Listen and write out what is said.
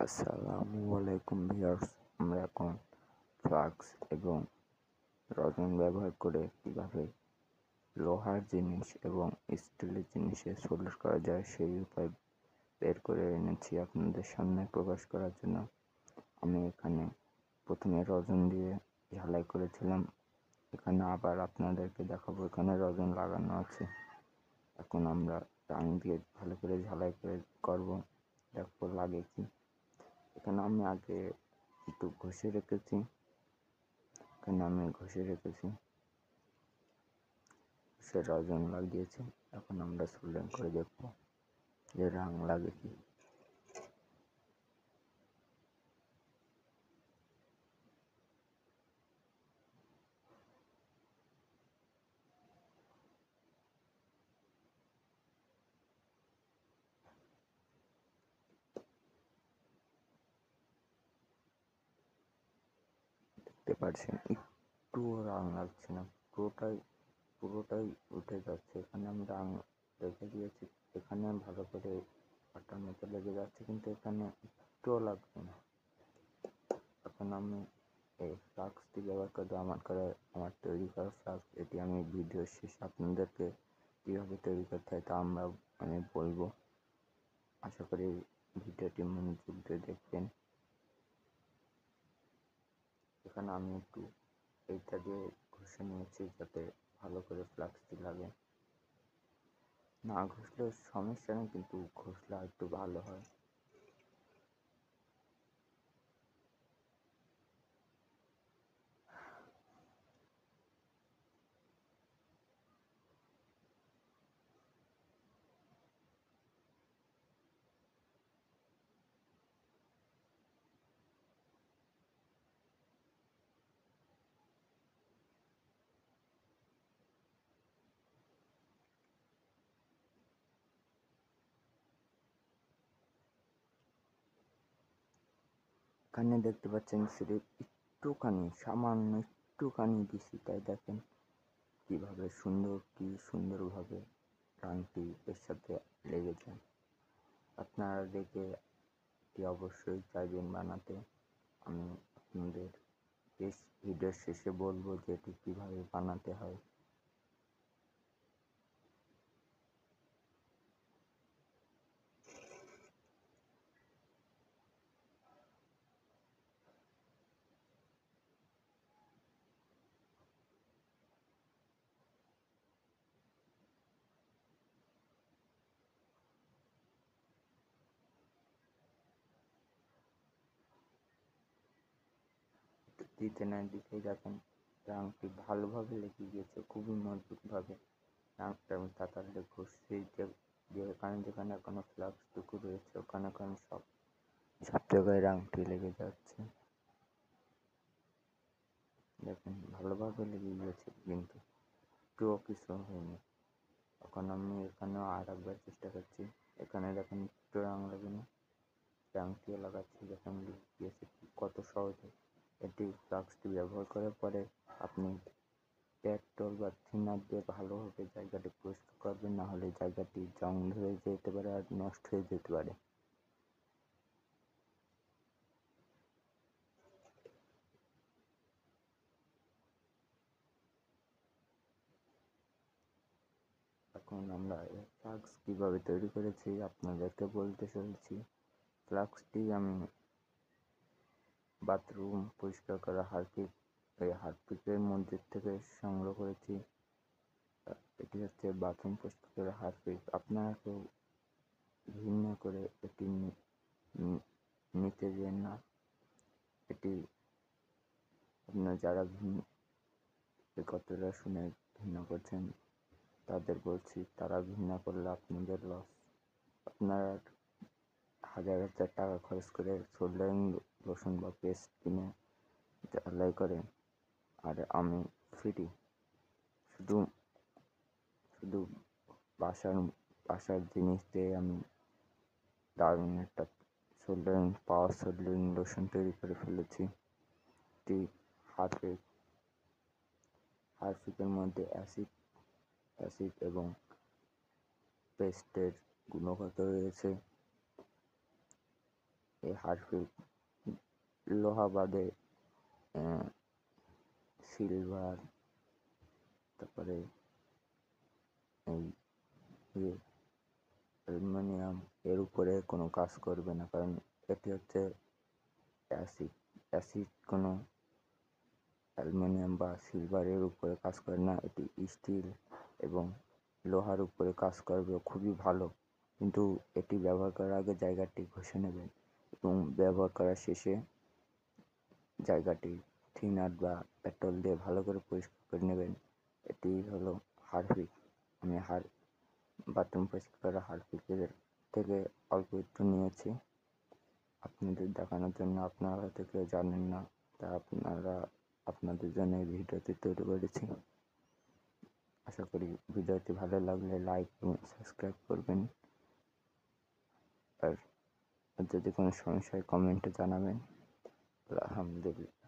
আসসালামু আলাইকুম ভিউয়ার্স। আমরা এখন ফ্লাক্স এবং রজন ব্যবহার করে কীভাবে লোহার জিনিস এবং স্টিলের জিনিসে সোল্ডার করা যায় সেই উপায় বের করে এনেছি আপনাদের সামনে প্রকাশ করার জন্য। আমি এখানে প্রথমে রজন দিয়ে ঝালাই করেছিলাম, এখানে আবার আপনাদেরকে দেখাবো এখানে রজন লাগানো আছে। এখন আমরা টান দিয়ে ভালো করে ঝালাই করে করবো, দেখো লাগে কি। এখানে আমি আগে একটু ঘষে রেখেছি, সে রজন লাগিয়েছি। এখন আমরা সোল্ডারিং করে দেখবো যে রং লাগে কি। দেখতে পাচ্ছেন একটুও রং লাগছে না, পুরোটাই উঠে যাচ্ছে। এখানে আমি রং রেখে দিয়েছি, এখানে ভালো করে আটার মতো লেগে যাচ্ছে, কিন্তু এখানে একটুও লাগছে না। এখন আমি এই ফ্লাক্সটি ব্যবহার করে আমার তৈরি করা ফ্লাক্স, এটি আমি ভিডিও শেষে আপনাদেরকে কীভাবে তৈরি করতে হয় তা আমি বলবো। আশা করি ভিডিওটি মনোযোগ দিয়ে দেখবেন। এখানে আমি একটু এইটা দিয়ে ঘষে নিয়েছি যাতে ভালো করে ফ্লাক্সটি লাগে। না ঘষলেও সমস্যা নেই, কিন্তু ঘষলে একটু ভালো হয়। এখানে দেখতে পাচ্ছেন সিরিপ সামান্য একটুখানি দিছি, তাই দেখেন কি সুন্দরভাবে রঙটি এর সাথে লেগেছে। আপনারা দেখে এটি অবশ্যই চাইবেন বানাতে। আমি আপনাদের ভিডিওর শেষে বলবো যে এটি কীভাবে বানাতে হয়। দিতেই দেখেন রঙটি ভালোভাবে লেগে গিয়েছে, খুবই মজবুতভাবে। রঙটা আমি তাড়াতাড়ি ঘষতেই যেখানে যেখানে এখনো ফ্লাক্সটুকু রয়েছে ওখানে সব জায়গায় রঙটি লেগে যাচ্ছে। দেখেন ভালোভাবে লেগে গিয়েছে, কিন্তু একটুও কিছু হয়নি। এখন আমি এখানেও আর একবার চেষ্টা করছি। এখানে দেখেন একটু রং লাগেনি, রঙটিও লাগাচ্ছি। দেখেন গিয়েছে কত সহজে। এটি ফ্লাক্সটি ব্যবহার করার পরে আপনি পেট্রোল বা থিনার দিয়ে ভালোভাবে জায়গাটি পরিষ্কার করবেন, না হলে জায়গাটি জং ধরে যেতে পারে আর নষ্ট হয়ে যেতে পারে। এখন আমরা ফ্লাক্স কীভাবে তৈরি করেছি আপনাদেরকে বলতে চলেছি। ফ্লাক্সটি আমি বাথরুম পরিষ্কার করা হারপিকের মধ্যে থেকে সংগ্রহ করেছি। এটি হচ্ছে বাথরুম পরিষ্কার করা হারপিক। আপনারা কেউ ঘৃণা করে এটি নিতে যেন না। এটি আপনারা যারা কথাটা শুনে ঘৃণা করছেন তাদের বলছি, তারা ঘৃণা করলে আপনাদের লস। আপনারা হাজার টাকা খরচ করে সোল্ডারিং লোশন বা পেস্ট কিনে ঝালাই করেন, আর আমি ফ্রি শুধু শুধু বাসার জিনিস দিয়ে আমি দারুণ একটা পাওয়ার সোল্ডারিং লোশন তৈরি করে ফেলেছি। এটি হারপিকের মধ্যে অ্যাসিড এবং পেস্টের গুণগত রয়েছে। এই হারপিক লোহা বাদে সিলভার, তারপরে এই অ্যালুমিনিয়াম এর উপরে কোনো কাজ করবে না, কারণ এটি হচ্ছে অ্যাসিড কোনো অ্যালুমিনিয়াম বা সিলভারের উপরে কাজ করে না। এটি স্টিল এবং লোহার উপরে কাজ করবে, খুবই ভালো। কিন্তু এটি ব্যবহার করার আগে জায়গাটি ঘষে নেবেন এবং ব্যবহার করার শেষে জায়গাটি থিনার বা পেট্রোল দিয়ে ভালো করে পরিষ্কার করে নেবেন। এটি হলো হারপিক। আমি বাথরুম পরিষ্কার করা হারপিকের থেকে অল্প একটু নিয়েছি আপনাদের দেখানোর জন্য। আপনারা হয়তো কেউ জানেন না, তা আপনাদের জন্য এই ভিডিওটি তৈরি করেছি। আশা করি ভিডিওটি ভালো লাগলে লাইক এবং সাবস্ক্রাইব করবেন। আর যদি কোনো সমস্যা হয় কমেন্টে জানাবেন। আলহামদুলিল্লাহ।